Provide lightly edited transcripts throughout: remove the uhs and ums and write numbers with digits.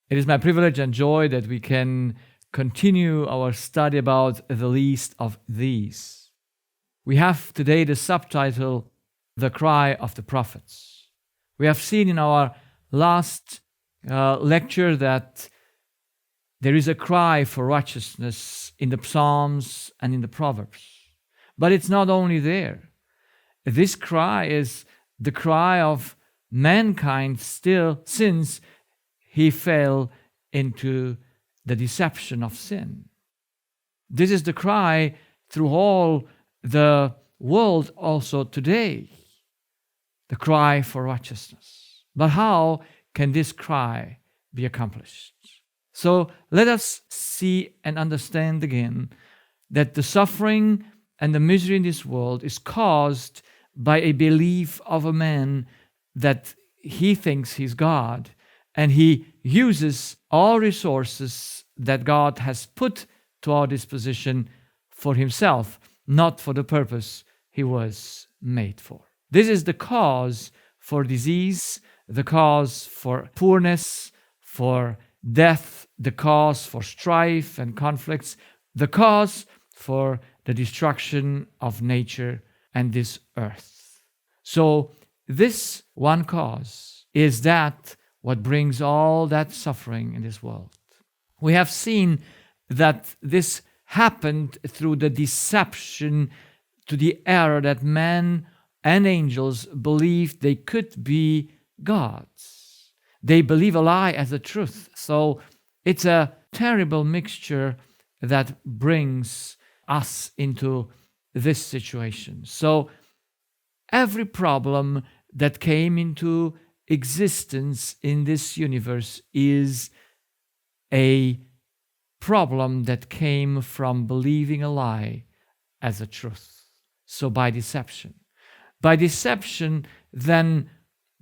It is my privilege and joy that we can continue our study about the least of these. We have today the subtitle, The Cry of the Prophets. We have seen in our last lecture that there is a cry for righteousness in the Psalms and in the Proverbs. But it's not only there. This cry is the cry of mankind still since he fell into the deception of sin. This is the cry through all the world also today, the cry for righteousness. But how can this cry be accomplished? So let us see and understand again that the suffering and the misery in this world is caused by a belief of a man that he thinks he's God, and he uses all resources that God has put to our disposition for himself, not for the purpose he was made for. This is the cause for disease, the cause for poorness, for death, the cause for strife and conflicts, the cause for the destruction of nature and this earth. So this one cause is that what brings all that suffering in this world. We have seen that this happened through the deception, to the error that man and angels believed they could be gods. They believe a lie as a truth. So it's a terrible mixture that brings us into this situation. So every problem that came into existence in this universe is a problem that came from believing a lie as a truth. So by deception. By deception, then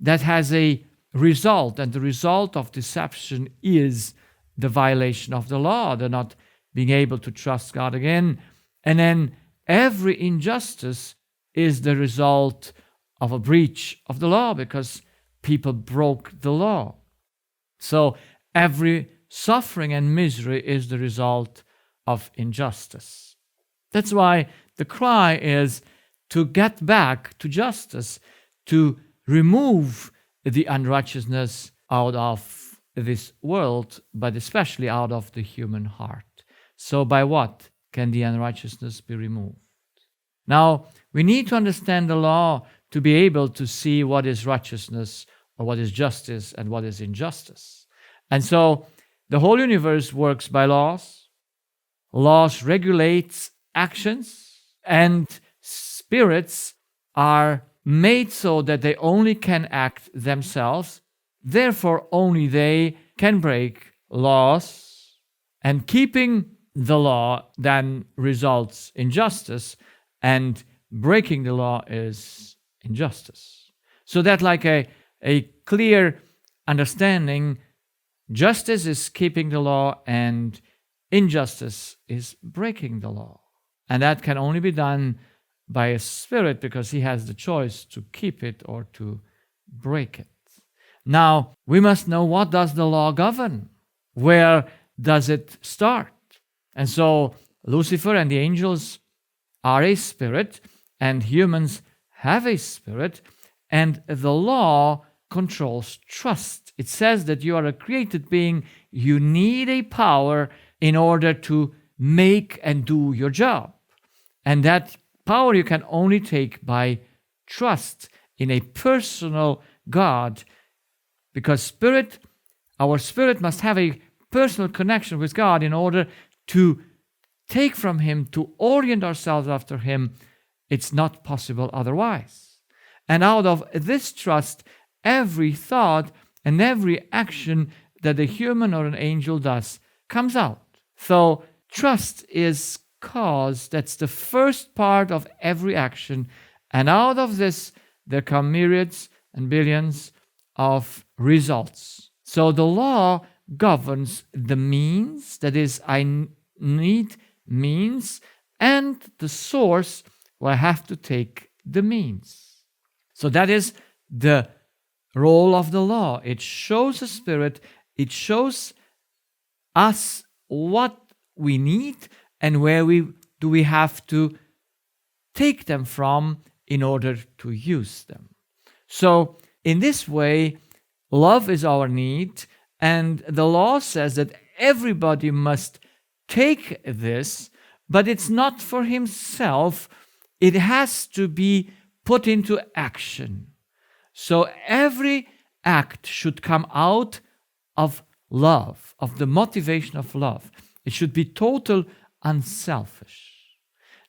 that has a result, and the result of deception is the violation of the law, the not being able to trust God again. And then every injustice is the result of a breach of the law because people broke the law. So every suffering and misery is the result of injustice. That's why the cry is to get back to justice, to remove the unrighteousness out of this world, but especially out of the human heart. So by what can the unrighteousness be removed? Now, we need to understand the law to be able to see what is righteousness or what is justice and what is injustice. And so the whole universe works by laws. Laws regulate actions, and spirits are made so that they only can act themselves. Therefore, only they can break laws. And keeping the law then results in justice, and breaking the law is injustice. So that like a clear understanding, justice is keeping the law and injustice is breaking the law. And that can only be done by a spirit because he has the choice to keep it or to break it. Now, we must know, what does the law govern? Where does it start? And so Lucifer and the angels are a spirit, and humans have a spirit, and the law controls trust. It says that you are a created being, you need a power in order to make and do your job. And that power you can only take by trust in a personal God, because our spirit must have a personal connection with God in order to take from Him, to orient ourselves after Him. It's not possible otherwise. And out of this trust, every thought and every action that a human or an angel does comes out. So trust is cause. That's the first part of every action. And out of this, there come myriads and billions of results. So the law governs the means, that is, I need means, and the source where I have to take the means. So that is the role of the law. It shows the spirit, it shows us what we need and where do we have to take them from in order to use them. So in this way, love is our need, and the law says that everybody must take this, but it's not for himself. It has to be put into action. So every act should come out of love, of the motivation of love. It should be total unselfish.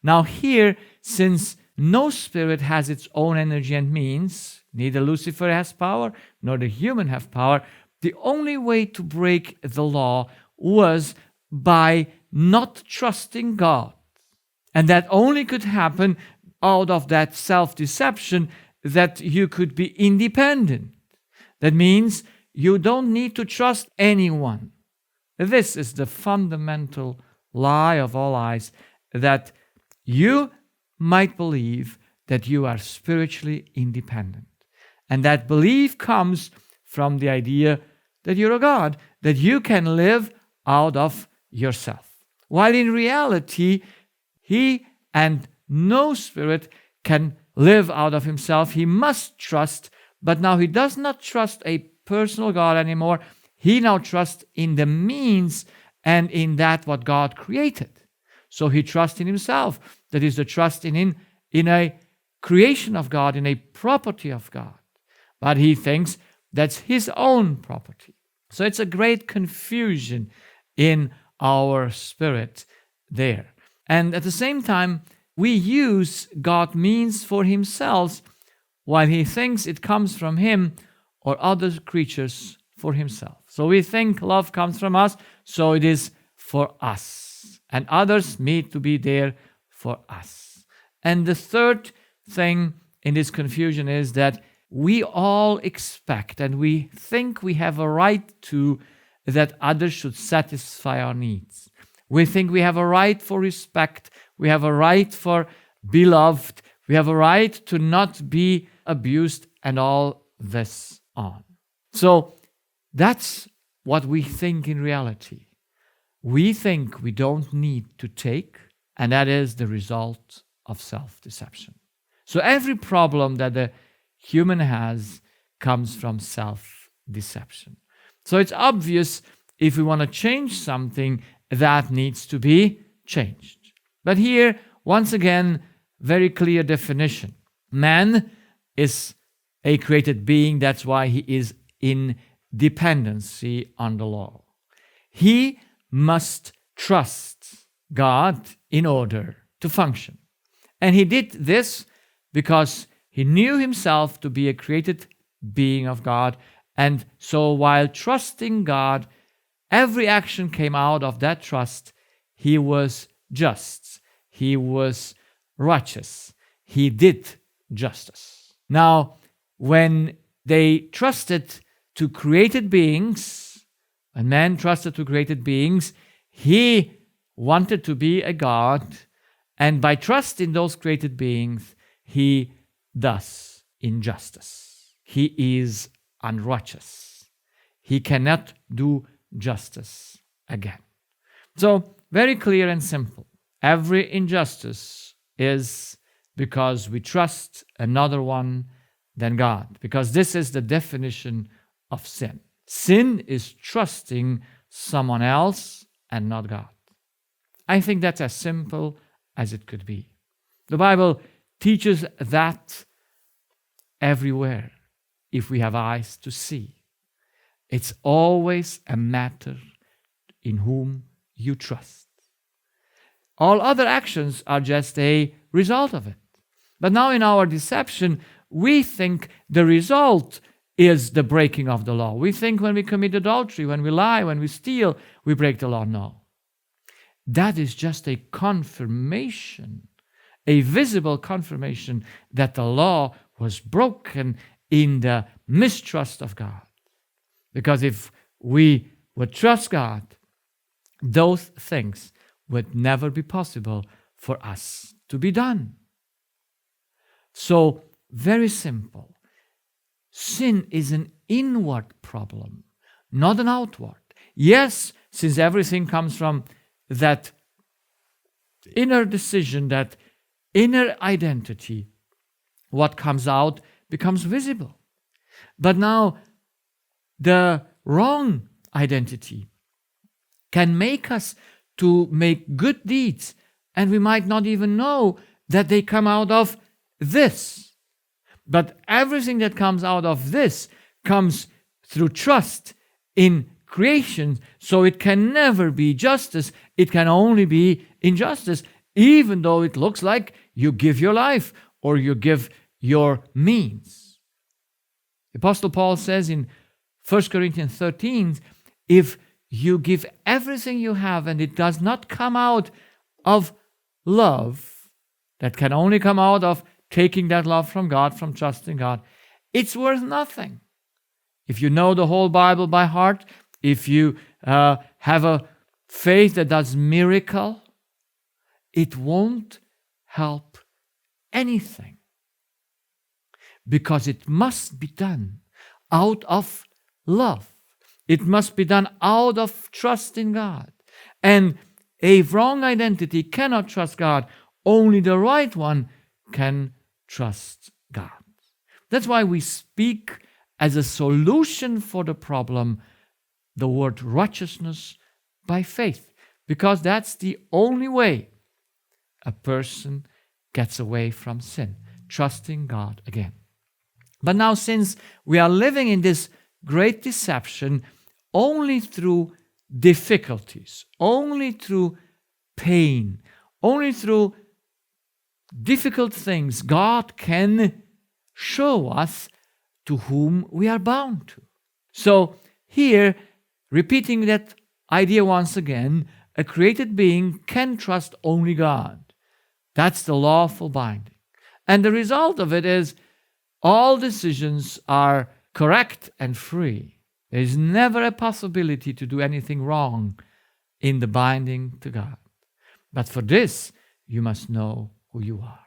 Now here, since no spirit has its own energy and means, neither Lucifer has power, nor the human have power, the only way to break the law was by not trusting God. And that only could happen out of that self-deception that you could be independent. That means you don't need to trust anyone. This is the fundamental lie of all lies, that you might believe that you are spiritually independent. And that belief comes from the idea that you're a God, that you can live out of yourself. While in reality, he and no spirit can live out of himself. He must trust, but now he does not trust a personal God anymore. He now trusts in the means and in that what God created. So he trusts in himself. That is the trust in a creation of God, in a property of God. But he thinks that's his own property. So it's a great confusion in our spirit there. And at the same time, we use God means for himself while he thinks it comes from him or other creatures for himself. So we think love comes from us, so it is for us. And others need to be there for us. And the third thing in this confusion is that we all expect and we think we have a right to that others should satisfy our needs. We think we have a right for respect. We have a right for beloved. We have a right to not be abused and all this on. So that's what we think in reality. We think we don't need to take, and that is the result of self-deception. So every problem that the human has comes from self-deception. So it's obvious if we want to change something, that needs to be changed. But here, once again, very clear definition. Man is a created being. That's why he is in dependency on the law. He must trust God in order to function. And he did this because he knew himself to be a created being of God. And so while trusting God, every action came out of that trust. He was just. He was righteous. He did justice. Now, when they trusted to created beings, when man trusted to created beings, he wanted to be a God. And by trust in those created beings, he does injustice. He is unrighteous. He cannot do justice again. So, very clear and simple. Every injustice is because we trust another one than God, because this is the definition of sin. Sin is trusting someone else and not God. I think that's as simple as it could be. The Bible teaches that everywhere, if we have eyes to see. It's always a matter in whom you trust. All other actions are just a result of it. But now in our deception, we think the result is the breaking of the law. We think when we commit adultery, when we lie, when we steal, we break the law. No. That is just a confirmation, a visible confirmation that the law was broken in the mistrust of God. Because if we would trust God, those things would never be possible for us to be done. So, very simple. Sin is an inward problem, not an outward. Yes, since everything comes from that inner decision, that inner identity, what comes out becomes visible. But now, the wrong identity can make us to make good deeds, and we might not even know that they come out of this. But everything that comes out of this comes through trust in creation, so it can never be justice. It can only be injustice, even though it looks like you give your life or you give your means. The Apostle Paul says in 1 Corinthians 13, if you give everything you have and it does not come out of love, that can only come out of taking that love from God, from trusting God, it's worth nothing. If you know the whole Bible by heart, if you have a faith that does miracle, it won't help anything. Because it must be done out of love. It must be done out of trust in God. And a wrong identity cannot trust God. Only the right one can trust God. That's why we speak as a solution for the problem the word righteousness by faith, because that's the only way a person gets away from sin, trusting God again. But now, since we are living in this great deception, only through difficulties, only through pain, only through difficult things, God can show us to whom we are bound to. So here, repeating that idea once again, a created being can trust only God. That's the lawful binding. And the result of it is all decisions are correct and free. There is never a possibility to do anything wrong in the binding to God. But for this, you must know who you are.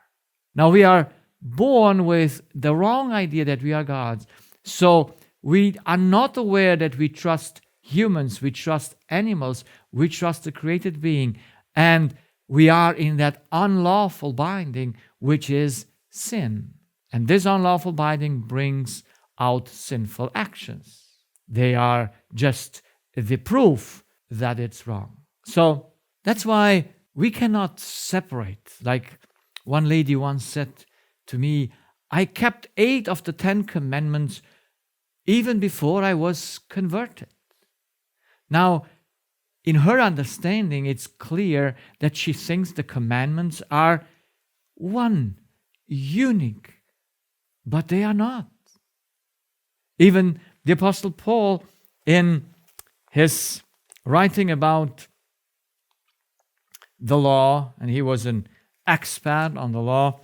Now, we are born with the wrong idea that we are gods. So we are not aware that we trust humans, we trust animals, we trust the created being, and we are in that unlawful binding, which is sin. And this unlawful binding brings out sinful actions. They are just the proof that it's wrong. So that's why we cannot separate. Like one lady once said to me, I kept 8 of the 10 commandments even before I was converted. Now, in her understanding, it's clear that she thinks the commandments are one, unique, but they are not. Even the Apostle Paul, in his writing about the law, and he was an expert on the law,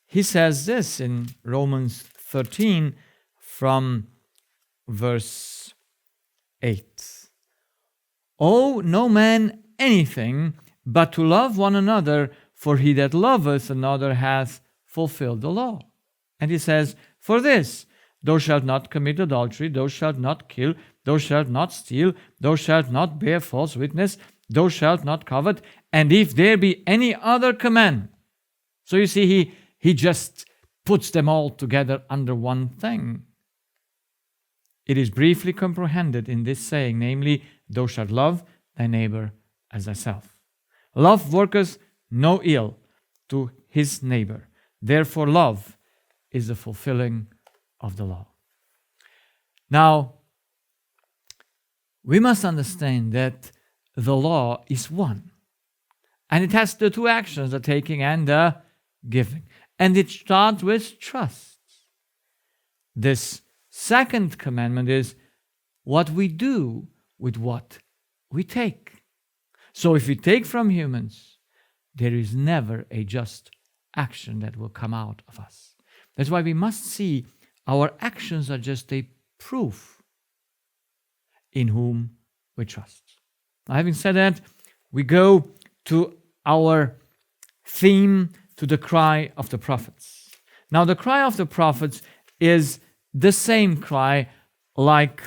he says this in Romans 13 from verse 8. Owe no man anything but to love one another, for he that loveth another hath fulfilled the law. And he says, for this, thou shalt not commit adultery, thou shalt not kill, thou shalt not steal, thou shalt not bear false witness, thou shalt not covet, and if there be any other command. So you see, he just puts them all together under one thing. It is briefly comprehended in this saying, namely, thou shalt love thy neighbor as thyself. Love worketh no ill to his neighbor. Therefore, love is the fulfilling of the law. Now, we must understand that the law is one. And it has the 2 actions, the taking and the giving. And it starts with trust. This second commandment is what we do with what we take. So if we take from humans, there is never a just action that will come out of us. That's why we must see our actions are just a proof in whom we trust. Now, having said that, we go to our theme, to the cry of the prophets. Now, the cry of the prophets is the same cry like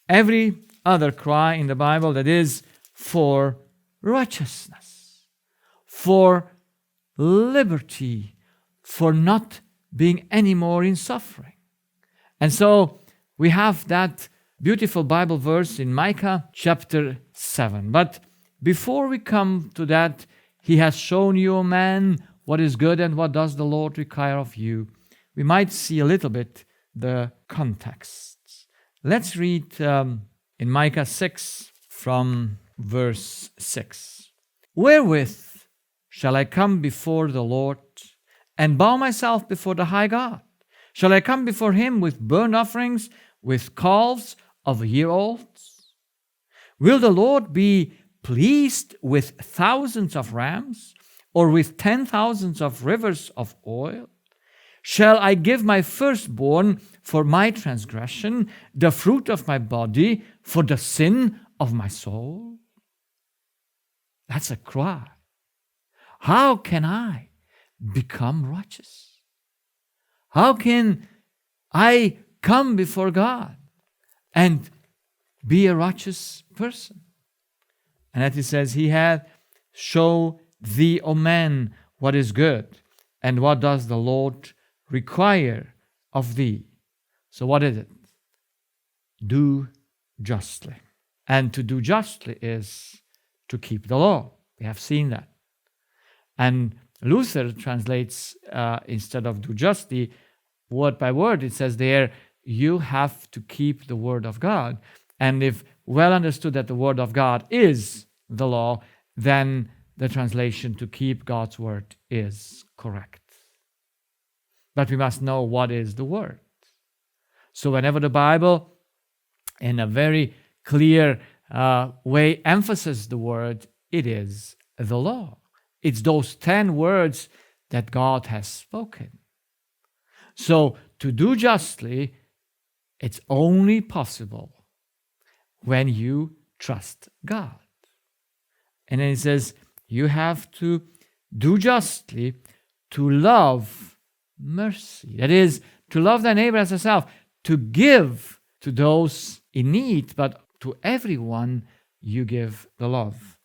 every other cry in the Bible, that is, for righteousness, for liberty, for not being anymore in suffering. And so we have that beautiful Bible verse in Micah chapter 7. But before we come to that, He has shown you, O man, what is good and what does the Lord require of you. We might see a little bit the context. Let's read in Micah 6 from verse 6. Wherewith shall I come before the Lord and bow myself before the high God? Shall I come before Him with burnt offerings, with calves of a year olds? Will the Lord be pleased with thousands of rams, or with 10,000 of rivers of oil? Shall I give my firstborn for my transgression, the fruit of my body for the sin of my soul? That's a cry. How can I become righteous? How can I come before God and be a righteous person? And that He says, He hath show thee, O man, what is good, and what does the Lord require of thee. So what is it? Do justly. And to do justly is to keep the law. We have seen that. And Luther translates, instead of do justly, word by word, it says there, you have to keep the word of God. And if well understood that the word of God is the law, then the translation to keep God's word is correct. But we must know what is the word. So whenever the Bible, in a very clear way, emphasizes the word, it is the law. It's those 10 words that God has spoken. So to do justly, it's only possible when you trust God. And then it says, you have to do justly, to love mercy. That is, to love thy neighbor as thyself, to give to those in need, but to everyone you give the love.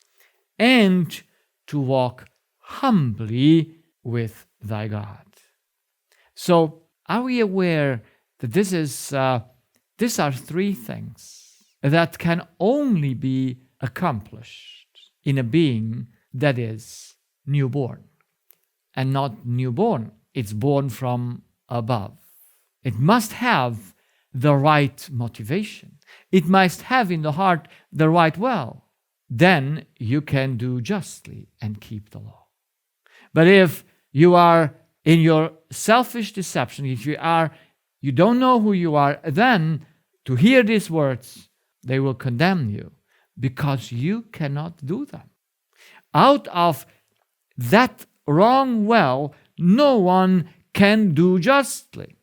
And to walk humbly with thy God. So, are we aware that these are 3 things that can only be accomplished in a being that is newborn? And not newborn, it's born from above. It must have the right motivation. It must have in the heart the right will. Then you can do justly and keep the law. But if you are in your selfish deception, if you don't know who you are, then to hear these words, they will condemn you because you cannot do them. Out of that wrong well, no one can do justly,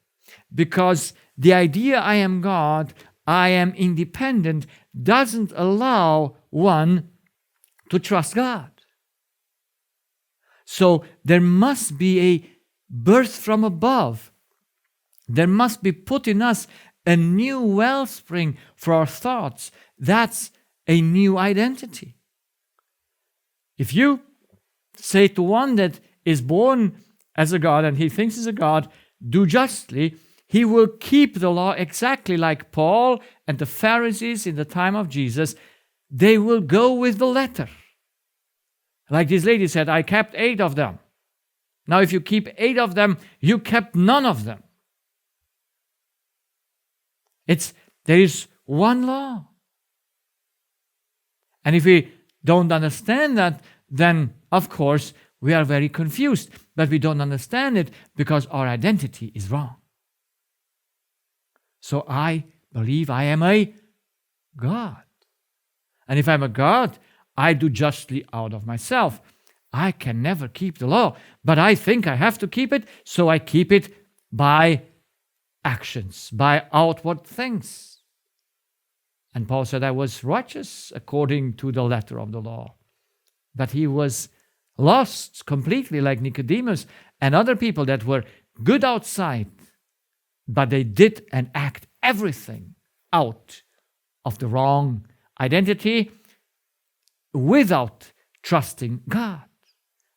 because the idea I am God, I am independent, doesn't allow one to trust God. So there must be a birth from above. There must be put in us a new wellspring for our thoughts. That's a new identity. If you say to one that is born as a God and he thinks he's a God, do justly, he will keep the law exactly like Paul and the Pharisees in the time of Jesus. They will go with the letter. Like this lady said, I kept 8 of them. Now if you keep 8 of them, you kept none of them. There is one law. And if we don't understand that, then of course we are very confused. But we don't understand it because our identity is wrong. So I believe I am a God. And if I'm a God, I do justly out of myself. I can never keep the law, but I think I have to keep it, so I keep it by actions, by outward things. And Paul said, I was righteous according to the letter of the law. But he was lost completely, like Nicodemus and other people that were good outside, but they did and act everything out of the wrong identity, without trusting God.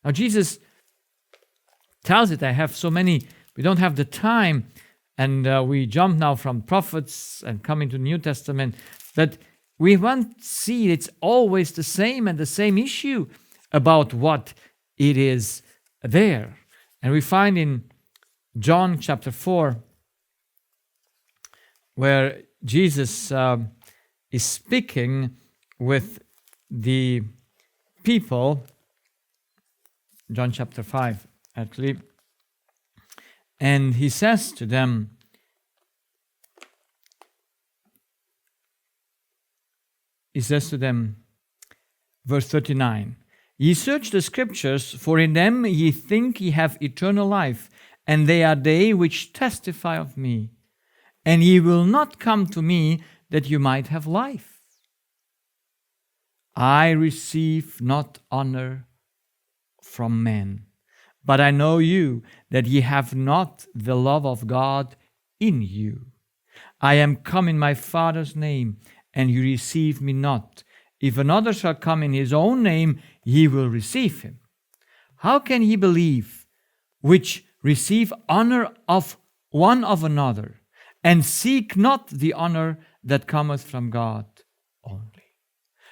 Now Jesus tells it. I have so many, we don't have the time, and we jump now from prophets and come into the New Testament, that we want to see it's always the same and the same issue about what it is there. And we find in John chapter 4, where Jesus is speaking with the people, John chapter 5 actually, and he says to them, verse 39, "Ye search the scriptures, for in them ye think ye have eternal life, and they are they which testify of me. And ye will not come to me that you might have life. I receive not honor from men, but I know you, that ye have not the love of God in you. I am come in my Father's name, and ye receive me not. If another shall come in his own name, ye will receive him. How can ye believe, which receive honor of one of another, and seek not the honor that cometh from God only?"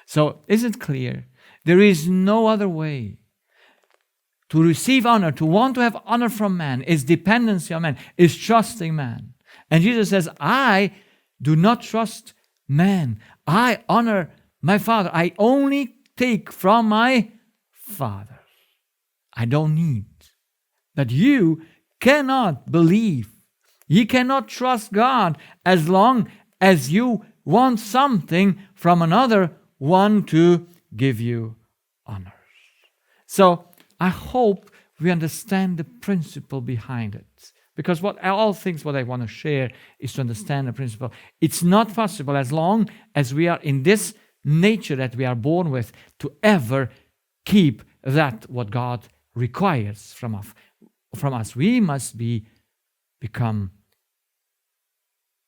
So, is it clear? There is no other way. To receive honor, to want to have honor from man, is dependency on man, is trusting man. And Jesus says, I do not trust man. I honor my Father. I only take from my Father. I don't need. But you cannot believe. You cannot trust God as long as you want something from another one to give you honor. So I hope we understand the principle behind it. Because what I want to share is to understand the principle. It's not possible as long as we are in this nature that we are born with to ever keep that what God requires from us. We must become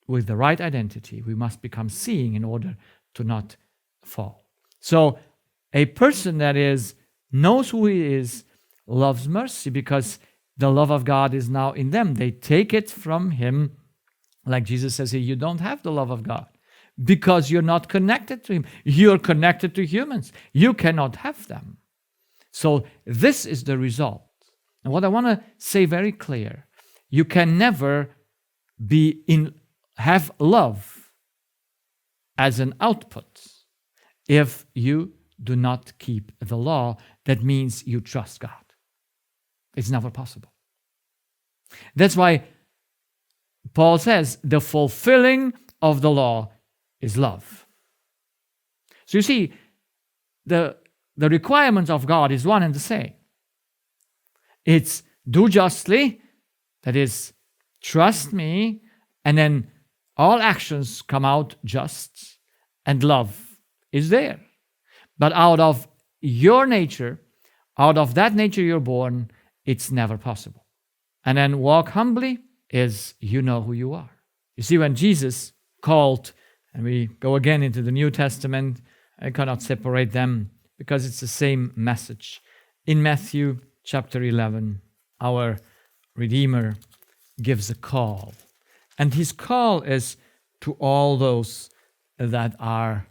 with the right identity. We must become seeing in order to not fall. So a person that knows who he is, loves mercy because the love of God is now in them. They take it from him. Like Jesus says here, you don't have the love of God because you're not connected to him. You're connected to humans. You cannot have them. So this is the result. And what I want to say very clear, you can never have love as an output if you do not keep the law. That means you trust God. It's never possible. That's why Paul says the fulfilling of the law is love. So you see, the requirements of God is one and the same. It's do justly, that is, trust me, and then all actions come out just, and love is there. But out of your nature, out of that nature you're born, it's never possible. And then walk humbly is you know who you are. You see, when Jesus called, and we go again into the New Testament, I cannot separate them because it's the same message. In Matthew chapter 11, our Redeemer gives a call. And his call is to all those that are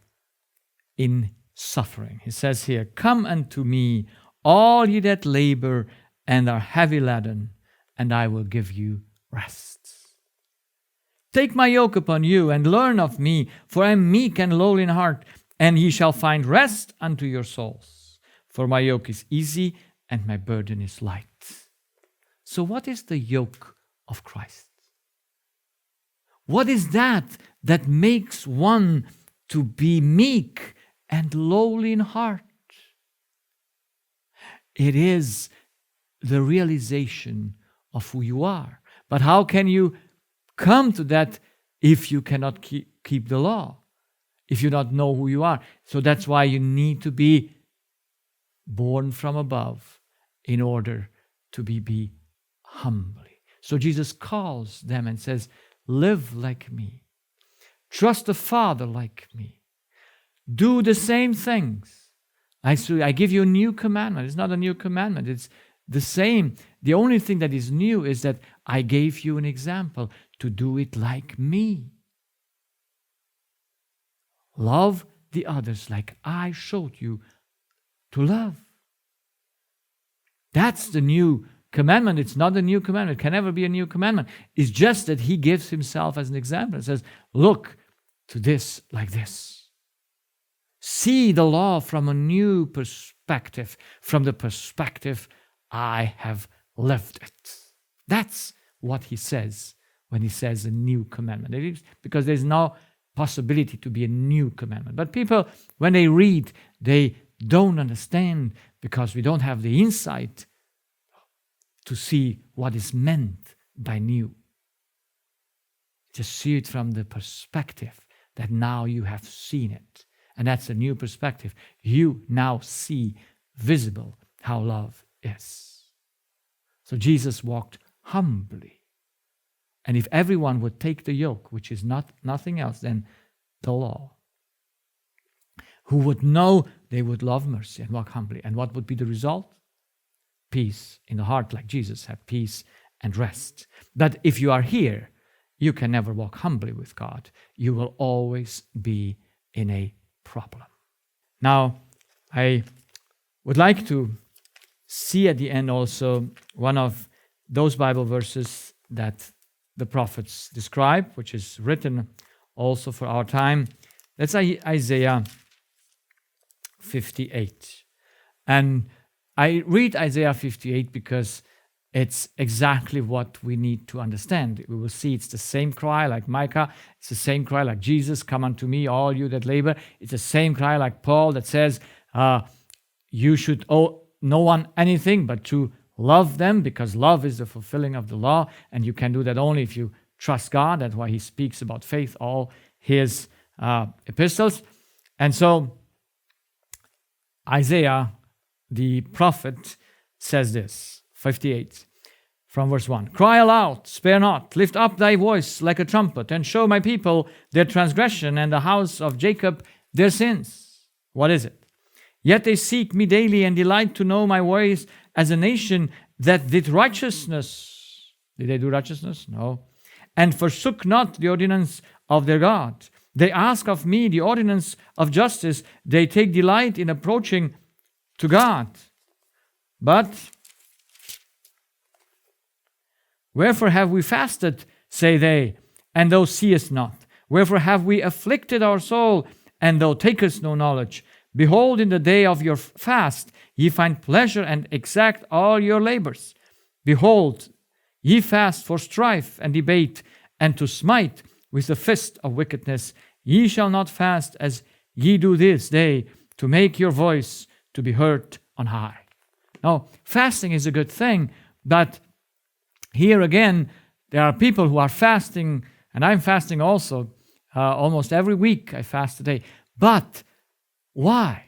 in suffering. He says here, "Come unto me, all ye that labor and are heavy laden, and I will give you rest. Take my yoke upon you, and learn of me, for I am meek and lowly in heart, and ye shall find rest unto your souls. For my yoke is easy, and my burden is light." So what is the yoke of Christ? What is that makes one to be meek and lowly in heart? It is the realization of who you are. But how can you come to that if you cannot keep the law? If you don't know who you are? So that's why you need to be born from above in order to be humbly. So Jesus calls them and says, live like me. Trust the Father like me. Do the same things. I give you a new commandment. It's not a new commandment. It's the same. The only thing that is new is that I gave you an example to do it like me. Love the others like I showed you to love. That's the new commandment. It's not a new commandment. It can never be a new commandment. It's just that he gives himself as an example and says, look to this like this. See the law from a new perspective, from the perspective I have lived it. That's what he says when he says a new commandment. It is because there's no possibility to be a new commandment. But people, when they read, they don't understand because we don't have the insight to see what is meant by new. Just see it from the perspective that now you have seen it. And that's a new perspective. You now see visible how love is. So Jesus walked humbly. And if everyone would take the yoke, which is nothing else than the law, who would know they would love mercy and walk humbly. And what would be the result? Peace in the heart, like Jesus had peace and rest. But if you are here, you can never walk humbly with God. You will always be in a problem. Now, I would like to see at the end also one of those Bible verses that the prophets describe, which is written also for our time. That's Isaiah 58. And I read Isaiah 58 because it's exactly what we need to understand. We will see it's the same cry like Micah. It's the same cry like Jesus, come unto me, all you that labor. It's the same cry like Paul that says, you should owe no one anything but to love them, because love is the fulfilling of the law, and you can do that only if you trust God. That's why he speaks about faith, all his epistles. And so Isaiah, the prophet, says this, 58, from verse 1. Cry aloud, spare not, lift up thy voice like a trumpet, and show my people their transgression, and the house of Jacob their sins. What is it? Yet they seek me daily, and delight to know my ways, as a nation that did righteousness. Did they do righteousness? No. And forsook not the ordinance of their God. They ask of me the ordinance of justice. They take delight in approaching to God. But wherefore have we fasted, say they, and thou seest not? Wherefore have we afflicted our soul, and thou takest no knowledge? Behold, in the day of your fast, ye find pleasure and exact all your labors. Behold, ye fast for strife and debate, and to smite with the fist of wickedness. Ye shall not fast as ye do this day, to make your voice to be heard on high. Now, fasting is a good thing, but here again, there are people who are fasting, and I'm fasting also. Almost every week I fast today. But why?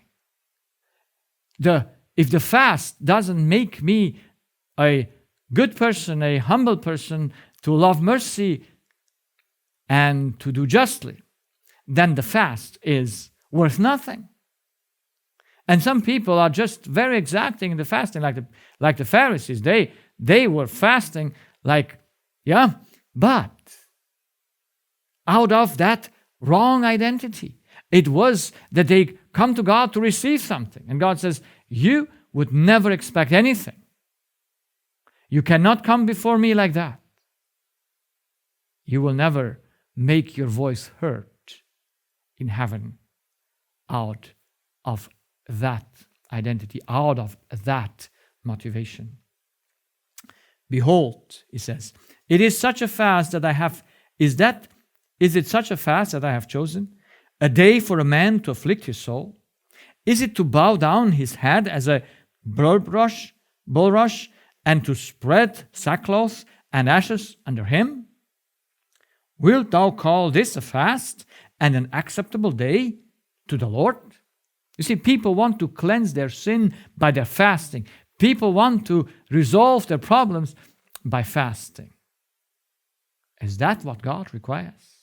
If the fast doesn't make me a good person, a humble person, to love mercy and to do justly, then the fast is worth nothing. And some people are just very exacting in the fasting, like the Pharisees. They were fasting but out of that wrong identity. It was that they come to God to receive something. And God says, you would never expect anything. You cannot come before me like that. You will never make your voice heard in heaven out of that identity, out of that motivation. Behold, he says, it is such a fast that I have, is it such a fast that I have chosen? A day for a man to afflict his soul? Is it to bow down his head as a bulrush, and to spread sackcloth and ashes under him? Wilt thou call this a fast and an acceptable day to the Lord? You see, people want to cleanse their sin by their fasting. People want to resolve their problems by fasting. Is that what God requires?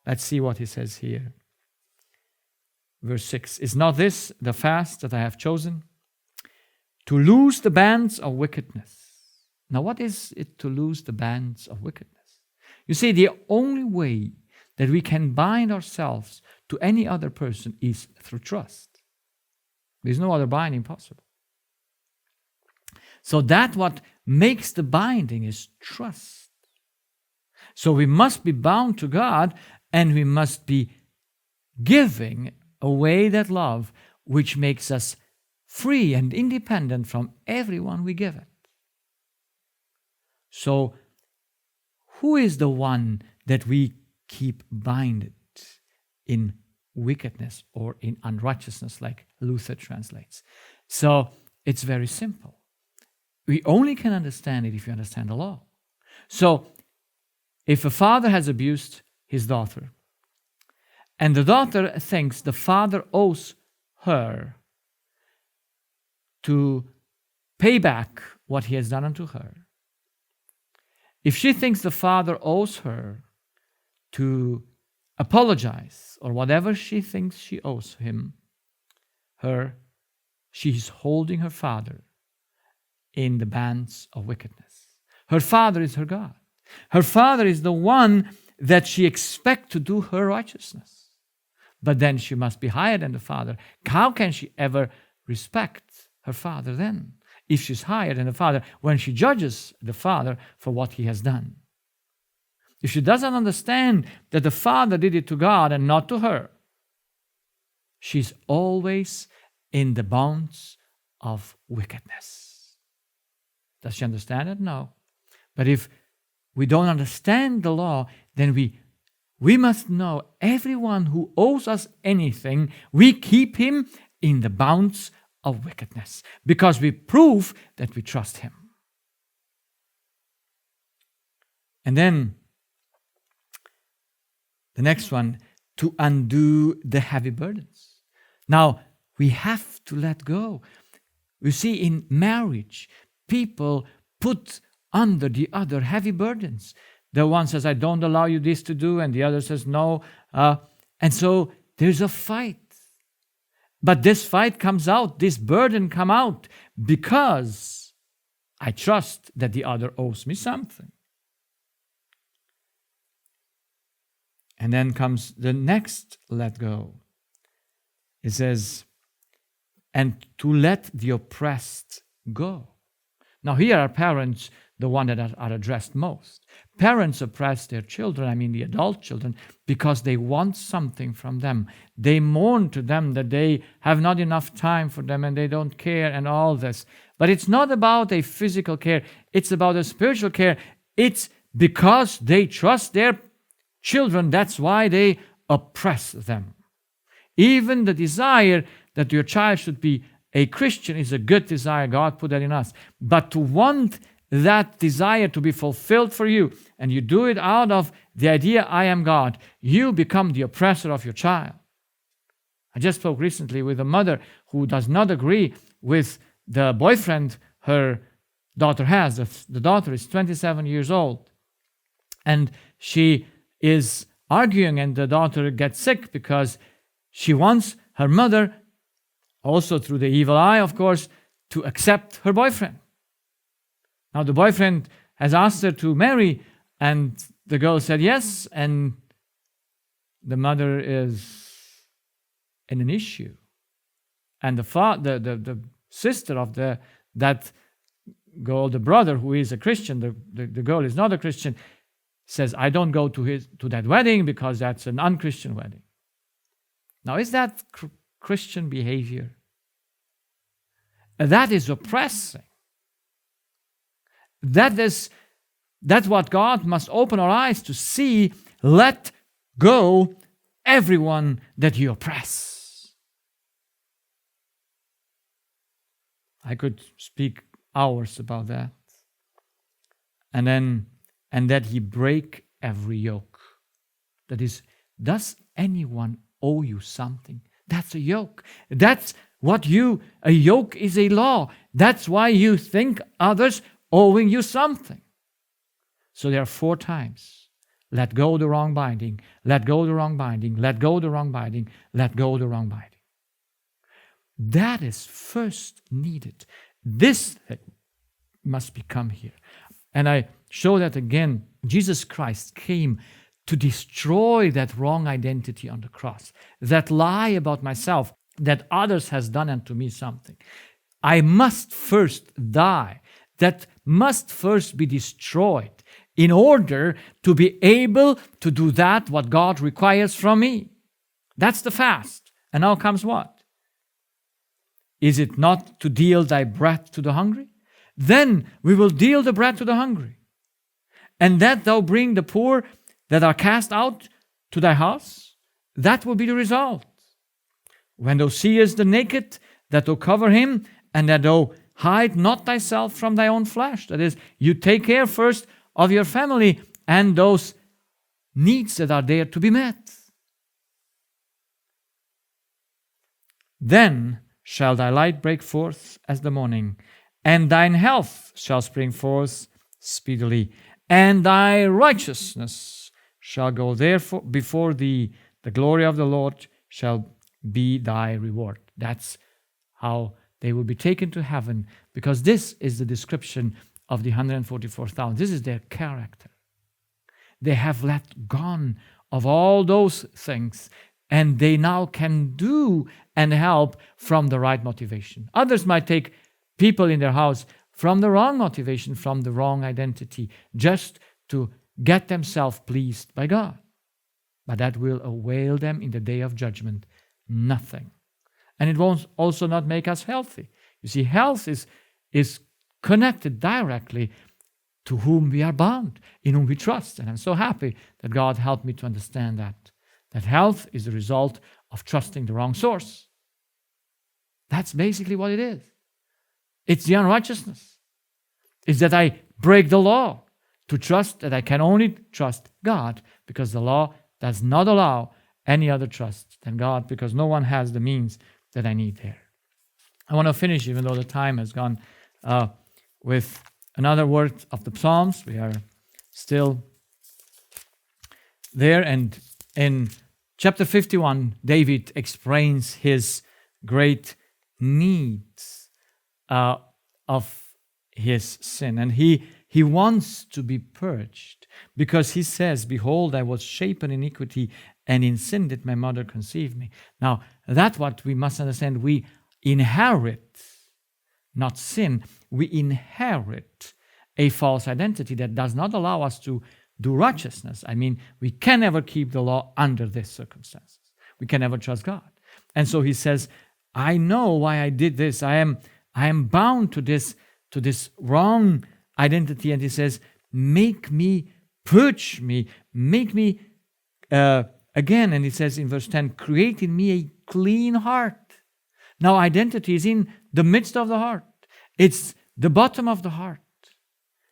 Let's see what he says here. verse 6. Is not this the fast that I have chosen? To loose the bands of wickedness. Now, what is it to loose the bands of wickedness? You see, the only way that we can bind ourselves to any other person is through trust. There's no other binding possible. So that what makes the binding is trust. So we must be bound to God, and we must be giving away that love which makes us free and independent from everyone we give it. So who is the one that we keep binded in wickedness or in unrighteousness, like Luther translates? So it's very simple. We only can understand it if you understand the law. So if a father has abused his daughter, and the daughter thinks the father owes her to pay back what he has done unto her, if she thinks the father owes her to apologize or whatever she thinks she owes her, she's holding her father in the bands of wickedness. Her father is her God. Her father is the one that she expects to do her righteousness. But then she must be higher than the father. How can she ever respect her father then, if she's higher than the father, when she judges the father for what he has done? If she doesn't understand that the father did it to God and not to her, she's always in the bounds of wickedness. Does she understand it? No. But if we don't understand the law, then we must know everyone who owes us anything, we keep him in the bounds of wickedness, because we prove that we trust him. And then the next one, to undo the heavy burdens. Now, we have to let go. You see, in marriage, people put under the other heavy burdens. The one says, I don't allow you this to do, and the other says, no. And so there's a fight. But this fight comes out, this burden come out, because I trust that the other owes me something. And then comes the next let go. It says, and to let the oppressed go. Now here are parents, the one that are addressed most. Parents oppress their children, I mean the adult children, because they want something from them. They mourn to them that they have not enough time for them and they don't care and all this. But it's not about a physical care. It's about a spiritual care. It's because they trust their children. That's why they oppress them. Even the desire that your child should be a Christian is a good desire. God put that in us. But to want that desire to be fulfilled for you, and you do it out of the idea, I am God, you become the oppressor of your child. I just spoke recently with a mother who does not agree with the boyfriend her daughter has. The daughter is 27 years old. And she is arguing, and the daughter gets sick because she wants her mother, also through the evil eye, of course, to accept her boyfriend. Now, the boyfriend has asked her to marry, and the girl said yes, and the mother is in an issue. And the sister of that girl, the brother who is a Christian, the girl is not a Christian, says, I don't go to that wedding because that's an unchristian wedding. Now, is that Christian behavior? That is oppressing. That's what God must open our eyes to see. Let go everyone that you oppress. I could speak hours about that. And that he break every yoke. That is, does anyone owe you something? That's a yoke. That's a yoke is a law. That's why you think others owing you something. So there are 4 times. Let go the wrong binding. Let go the wrong binding. Let go the wrong binding. Let go the wrong binding. That is first needed. This thing must become here. And I show that again. Jesus Christ came to destroy that wrong identity on the cross, that lie about myself, that others has done unto me something. I must first die. That must first be destroyed in order to be able to do that what God requires from me. That's the fast. And now comes what? Is it not to deal thy bread to the hungry? Then we will deal the bread to the hungry. And that thou bring the poor that are cast out to thy house, that will be the result. When thou seest the naked, that thou cover him, and that thou hide not thyself from thy own flesh. That is, you take care first of your family and those needs that are there to be met. Then shall thy light break forth as the morning, and thine health shall spring forth speedily, and thy righteousness shall go therefore before thee. The glory of the Lord shall be thy reward. That's how they will be taken to heaven, because this is the description of the 144,000. This is their character. They have let gone of all those things, and they now can do and help from the right motivation. Others might take people in their house from the wrong motivation, from the wrong identity, just to get themselves pleased by God. But that will avail them in the day of judgment nothing. And it won't also not make us healthy. You see, health is connected directly to whom we are bound, in whom we trust. And I'm so happy that God helped me to understand that health is the result of trusting the wrong source. That's basically what it is. It's the unrighteousness. It's that I break the law to trust that I can only trust God, because the law does not allow any other trust than God, because no one has the means that I need there. I want to finish, even though the time has gone, with another word of the Psalms. We are still there, and in chapter 51, David explains his great needs of his sin, and he wants to be purged, because he says, "Behold, I was shapen in iniquity, and in sin did my mother conceive me." Now, that's what we must understand. We inherit, not sin, we inherit a false identity that does not allow us to do righteousness. I mean, we can never keep the law under these circumstances. We can never trust God. And so he says, I know why I did this. I am bound to this wrong identity. And he says, make me, purge me, make me again. And he says in verse 10, create in me a clean heart. Now, identity is in the midst of the heart. It's the bottom of the heart.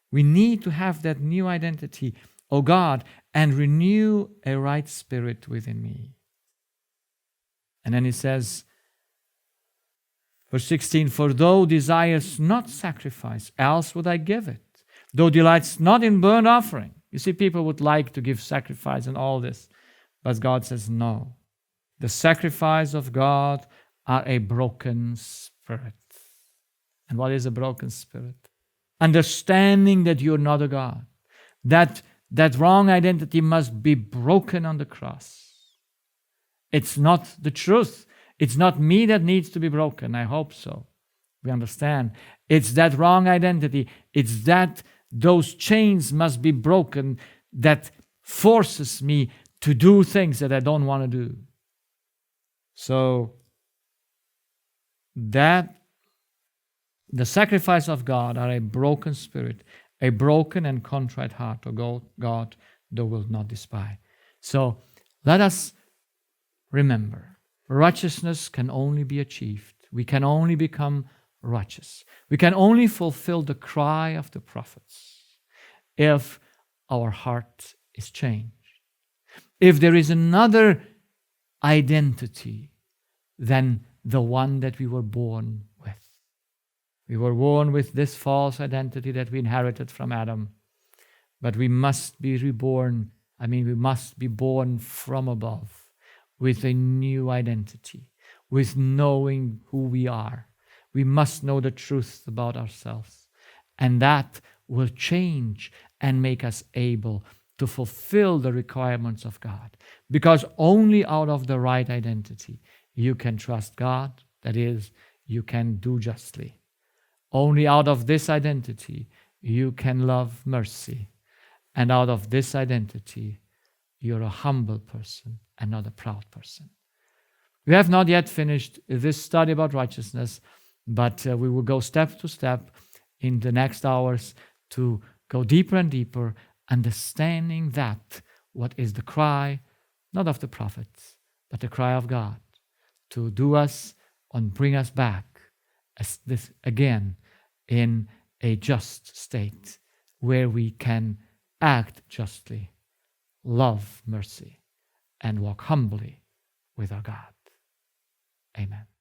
We need to have that new identity, O God, and renew a right spirit within me. And then he says, verse 16, for thou desirest not sacrifice, else would I give it. Thou delightest not in burnt offering. You see, people would like to give sacrifice and all this, but God says no. The sacrifice of God are a broken spirit. And what is a broken spirit? Understanding that you're not a God. That wrong identity must be broken on the cross. It's not the truth. It's not me that needs to be broken. I hope so. We understand. It's that wrong identity. It's that those chains must be broken that forces me to do things that I don't want to do. So that the sacrifice of God are a broken spirit, a broken and contrite heart, O God, thou wilt not despise. So let us remember, righteousness can only be achieved. We can only become righteous. We can only fulfill the cry of the prophets if our heart is changed. If there is another identity than the one that we were born with. We were born with this false identity that we inherited from Adam, but we must be reborn. We must be born from above with a new identity, with knowing who we are. We must know the truth about ourselves. And that will change and make us able to fulfill the requirements of God. Because only out of the right identity you can trust God. That is, you can do justly. Only out of this identity you can love mercy. And out of this identity, you're a humble person and not a proud person. We have not yet finished this study about righteousness, but we will go step to step in the next hours to go deeper and deeper, understanding that what is the cry, not of the prophets, but the cry of God, to do us and bring us back as this again in a just state where we can act justly, love mercy, and walk humbly with our God. Amen.